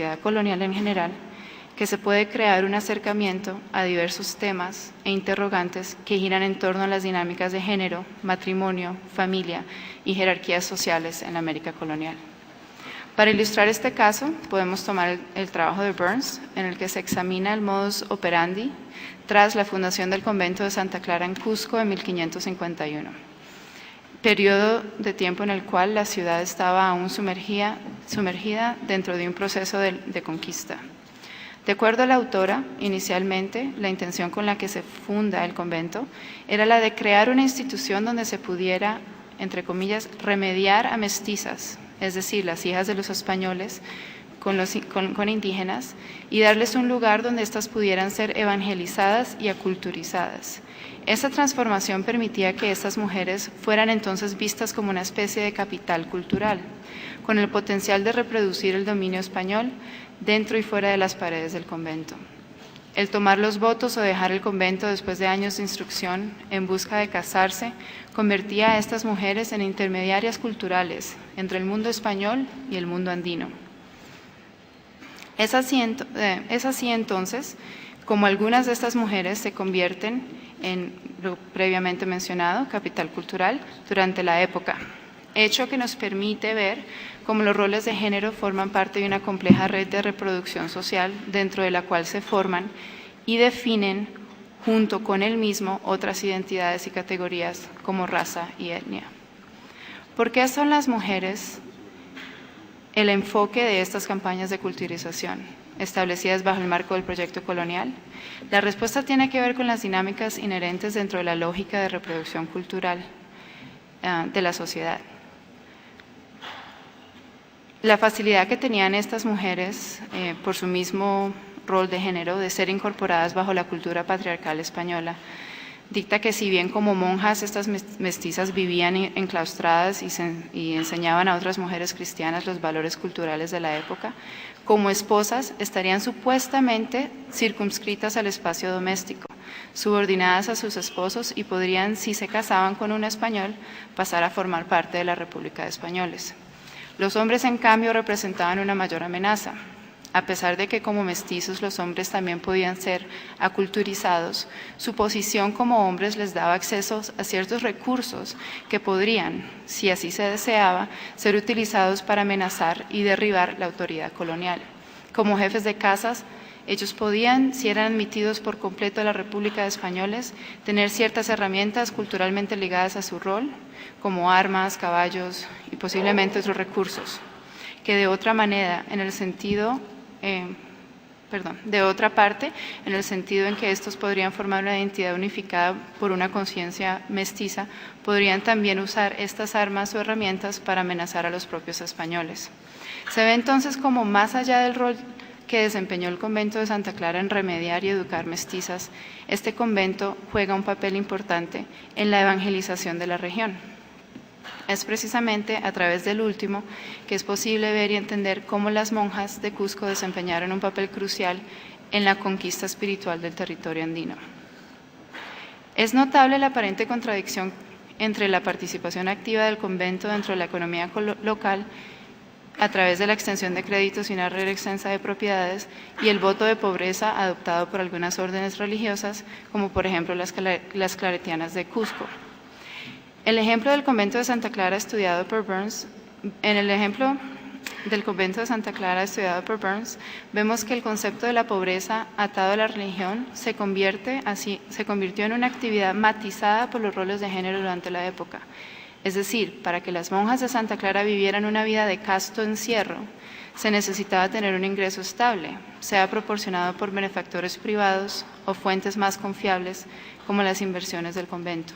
sociedad colonial en general, que se puede crear un acercamiento a diversos temas e interrogantes que giran en torno a las dinámicas de género, matrimonio, familia y jerarquías sociales en la América colonial. Para ilustrar este caso, podemos tomar el trabajo de Burns, en el que se examina el modus operandi tras la fundación del convento de Santa Clara en Cusco en 1551, periodo de tiempo en el cual la ciudad estaba aún sumergida dentro de un proceso de conquista. De acuerdo a la autora, inicialmente, la intención con la que se funda el convento era la de crear una institución donde se pudiera, entre comillas, remediar a mestizas, es decir, las hijas de los españoles, con indígenas, y darles un lugar donde éstas pudieran ser evangelizadas y aculturizadas. Esta transformación permitía que estas mujeres fueran entonces vistas como una especie de capital cultural, con el potencial de reproducir el dominio español dentro y fuera de las paredes del convento. El tomar los votos o dejar el convento después de años de instrucción en busca de casarse convertía a estas mujeres en intermediarias culturales entre el mundo español y el mundo andino. Es así entonces como algunas de estas mujeres se convierten en lo previamente mencionado, capital cultural, durante la época, hecho que nos permite ver cómo los roles de género forman parte de una compleja red de reproducción social dentro de la cual se forman y definen junto con él mismo otras identidades y categorías como raza y etnia. ¿Por qué son las mujeres el enfoque de estas campañas de culturización establecidas bajo el marco del proyecto colonial? La respuesta tiene que ver con las dinámicas inherentes dentro de la lógica de reproducción cultural de la sociedad. La facilidad que tenían estas mujeres, por su mismo rol de género, de ser incorporadas bajo la cultura patriarcal española, dicta que si bien como monjas estas mestizas vivían enclaustradas y enseñaban a otras mujeres cristianas los valores culturales de la época, como esposas estarían supuestamente circunscritas al espacio doméstico, subordinadas a sus esposos y podrían, si se casaban con un español, pasar a formar parte de la República de Españoles. Los hombres, en cambio, representaban una mayor amenaza. A pesar de que como mestizos los hombres también podían ser aculturizados, su posición como hombres les daba acceso a ciertos recursos que podrían, si así se deseaba, ser utilizados para amenazar y derribar la autoridad colonial. Como jefes de casas, ellos podían, si eran admitidos por completo a la República de Españoles, tener ciertas herramientas culturalmente ligadas a su rol, como armas, caballos y posiblemente otros recursos, que de otra manera, en el sentido de otra parte, en el sentido en que estos podrían formar una identidad unificada por una conciencia mestiza, podrían también usar estas armas o herramientas para amenazar a los propios españoles. Se ve entonces como más allá del rol que desempeñó el convento de Santa Clara en remediar y educar mestizas, este convento juega un papel importante en la evangelización de la región. Es precisamente a través del último que es posible ver y entender cómo las monjas de Cusco desempeñaron un papel crucial en la conquista espiritual del territorio andino. Es notable la aparente contradicción entre la participación activa del convento dentro de la economía local a través de la extensión de créditos y una red extensa de propiedades y el voto de pobreza adoptado por algunas órdenes religiosas, como por ejemplo las claretianas de Cusco. El ejemplo del convento de Santa Clara estudiado por Burns, en el ejemplo del convento de Santa Clara estudiado por Burns, vemos que el concepto de la pobreza atado a la religión se convirtió en una actividad matizada por los roles de género durante la época. Es decir, para que las monjas de Santa Clara vivieran una vida de casto encierro, se necesitaba tener un ingreso estable, sea proporcionado por benefactores privados o fuentes más confiables como las inversiones del convento.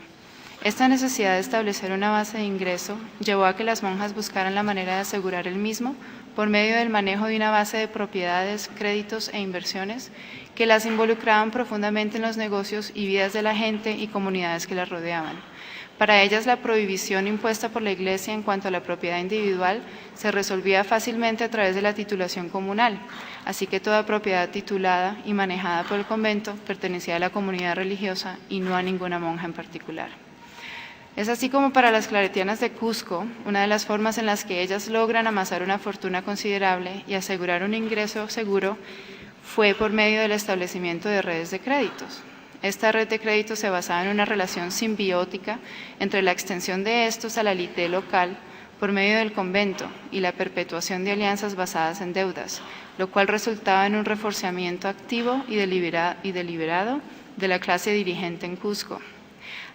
Esta necesidad de establecer una base de ingreso llevó a que las monjas buscaran la manera de asegurar el mismo por medio del manejo de una base de propiedades, créditos e inversiones que las involucraban profundamente en los negocios y vidas de la gente y comunidades que las rodeaban. Para ellas, la prohibición impuesta por la Iglesia en cuanto a la propiedad individual se resolvía fácilmente a través de la titulación comunal, así que toda propiedad titulada y manejada por el convento pertenecía a la comunidad religiosa y no a ninguna monja en particular. Es así como para las claretianas de Cusco, una de las formas en las que ellas logran amasar una fortuna considerable y asegurar un ingreso seguro fue por medio del establecimiento de redes de créditos. Esta red de créditos se basaba en una relación simbiótica entre la extensión de estos a la élite local por medio del convento y la perpetuación de alianzas basadas en deudas, lo cual resultaba en un reforzamiento activo y deliberado de la clase dirigente en Cusco.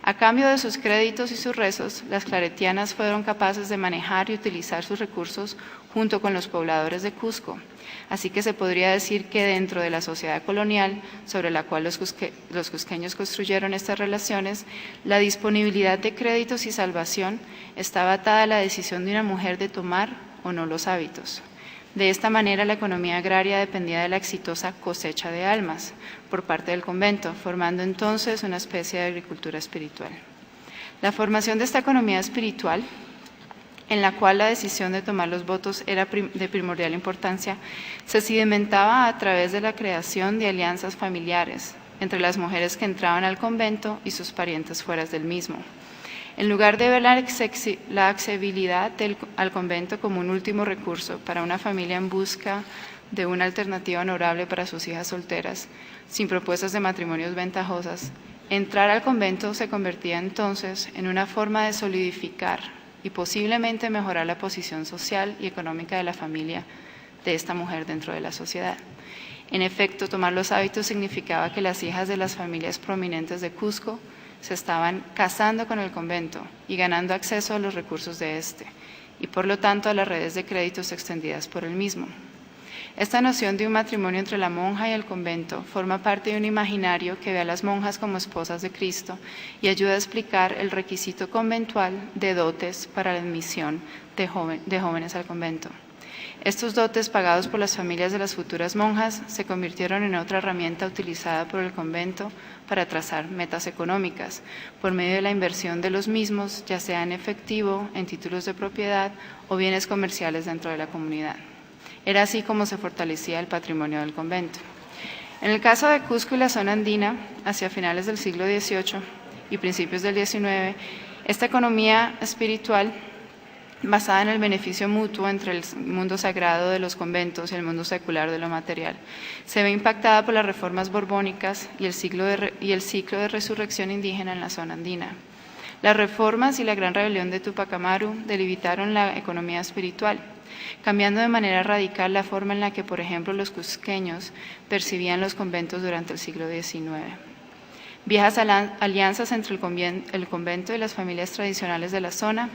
A cambio de sus créditos y sus rezos, las claretianas fueron capaces de manejar y utilizar sus recursos junto con los pobladores de Cusco. Así que se podría decir que dentro de la sociedad colonial, sobre la cual los cusqueños construyeron estas relaciones, la disponibilidad de créditos y salvación estaba atada a la decisión de una mujer de tomar o no los hábitos. De esta manera, la economía agraria dependía de la exitosa cosecha de almas por parte del convento, formando entonces una especie de agricultura espiritual. La formación de esta economía espiritual, en la cual la decisión de tomar los votos era de primordial importancia, se sedimentaba a través de la creación de alianzas familiares entre las mujeres que entraban al convento y sus parientes fuera del mismo. En lugar de ver la accesibilidad al convento como un último recurso para una familia en busca de una alternativa honorable para sus hijas solteras, sin propuestas de matrimonios ventajosas, entrar al convento se convertía entonces en una forma de solidificar y posiblemente mejorar la posición social y económica de la familia de esta mujer dentro de la sociedad. En efecto, tomar los hábitos significaba que las hijas de las familias prominentes de Cusco se estaban casando con el convento y ganando acceso a los recursos de este, y por lo tanto a las redes de créditos extendidas por el mismo. Esta noción de un matrimonio entre la monja y el convento forma parte de un imaginario que ve a las monjas como esposas de Cristo y ayuda a explicar el requisito conventual de dotes para la admisión de jóvenes al convento. Estos dotes pagados por las familias de las futuras monjas se convirtieron en otra herramienta utilizada por el convento para trazar metas económicas, por medio de la inversión de los mismos, ya sea en efectivo, en títulos de propiedad o bienes comerciales dentro de la comunidad. Era así como se fortalecía el patrimonio del convento. En el caso de Cusco y la zona andina, hacia finales del siglo XVIII y principios del XIX, esta economía espiritual basada en el beneficio mutuo entre el mundo sagrado de los conventos y el mundo secular de lo material. Se ve impactada por las reformas borbónicas y el ciclo de resurrección indígena en la zona andina. Las reformas y la gran rebelión de Tupac Amaru delimitaron la economía espiritual, cambiando de manera radical la forma en la que, por ejemplo, los cusqueños percibían los conventos durante el siglo XIX. Viejas alianzas entre el convento y las familias tradicionales de la zona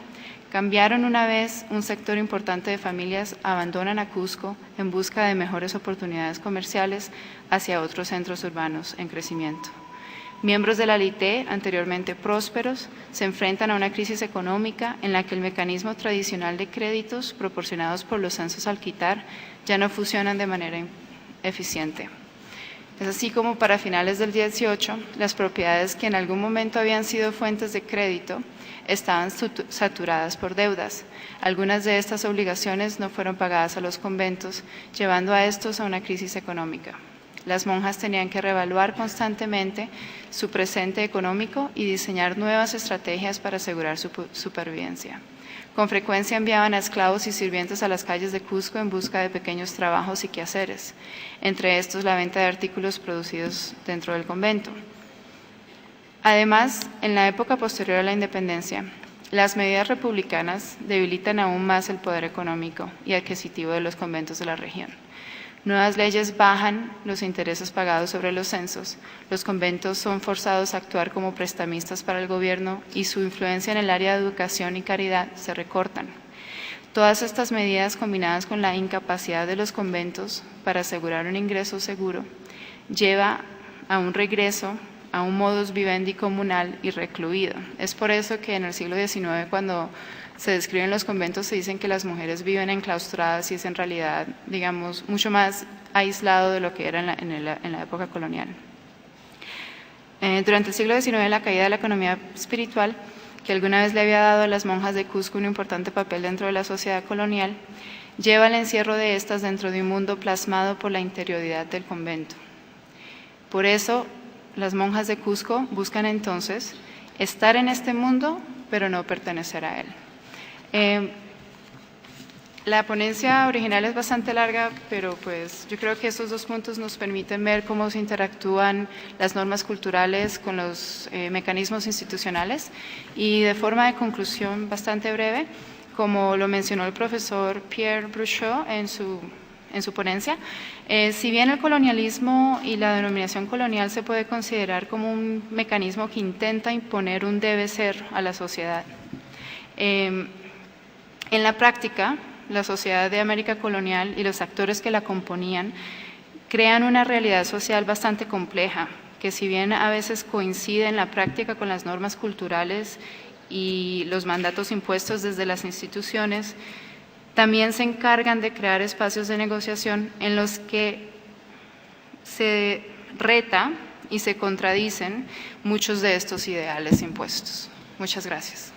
cambiaron una vez un sector importante de familias abandonan a Cusco en busca de mejores oportunidades comerciales hacia otros centros urbanos en crecimiento. Miembros de la élite, anteriormente prósperos, se enfrentan a una crisis económica en la que el mecanismo tradicional de créditos proporcionados por los censos al quitar ya no funcionan de manera eficiente. Es así como para finales del 18, las propiedades que en algún momento habían sido fuentes de crédito estaban saturadas por deudas. Algunas de estas obligaciones no fueron pagadas a los conventos, llevando a estos a una crisis económica. Las monjas tenían que reevaluar constantemente su presente económico y diseñar nuevas estrategias para asegurar su supervivencia. Con frecuencia enviaban a esclavos y sirvientes a las calles de Cusco en busca de pequeños trabajos y quehaceres, entre estos la venta de artículos producidos dentro del convento. Además, en la época posterior a la independencia, las medidas republicanas debilitan aún más el poder económico y adquisitivo de los conventos de la región. Nuevas leyes bajan los intereses pagados sobre los censos, los conventos son forzados a actuar como prestamistas para el gobierno y su influencia en el área de educación y caridad se recortan. Todas estas medidas, combinadas con la incapacidad de los conventos para asegurar un ingreso seguro, lleva a un regreso a un modus vivendi comunal y recluido. Es por eso que en el siglo XIX, cuando se describen los conventos, se dicen que las mujeres viven enclaustradas y es en realidad, digamos, mucho más aislado de lo que era en la época colonial. Durante el siglo XIX, la caída de la economía espiritual, que alguna vez le había dado a las monjas de Cusco un importante papel dentro de la sociedad colonial, lleva al encierro de estas dentro de un mundo plasmado por la interioridad del convento. Por eso, las monjas de Cusco buscan entonces estar en este mundo pero no pertenecer a él. La ponencia original es bastante larga, pero pues yo creo que estos dos puntos nos permiten ver cómo se interactúan las normas culturales con los mecanismos institucionales. Y de forma de conclusión bastante breve, como lo mencionó el profesor Pierre Bruchot en su ponencia, si bien el colonialismo y la denominación colonial se puede considerar como un mecanismo que intenta imponer un debe ser a la sociedad, en la práctica, la sociedad de América colonial y los actores que la componían crean una realidad social bastante compleja, que si bien a veces coincide en la práctica con las normas culturales y los mandatos impuestos desde las instituciones, también se encargan de crear espacios de negociación en los que se reta y se contradicen muchos de estos ideales impuestos. Muchas gracias.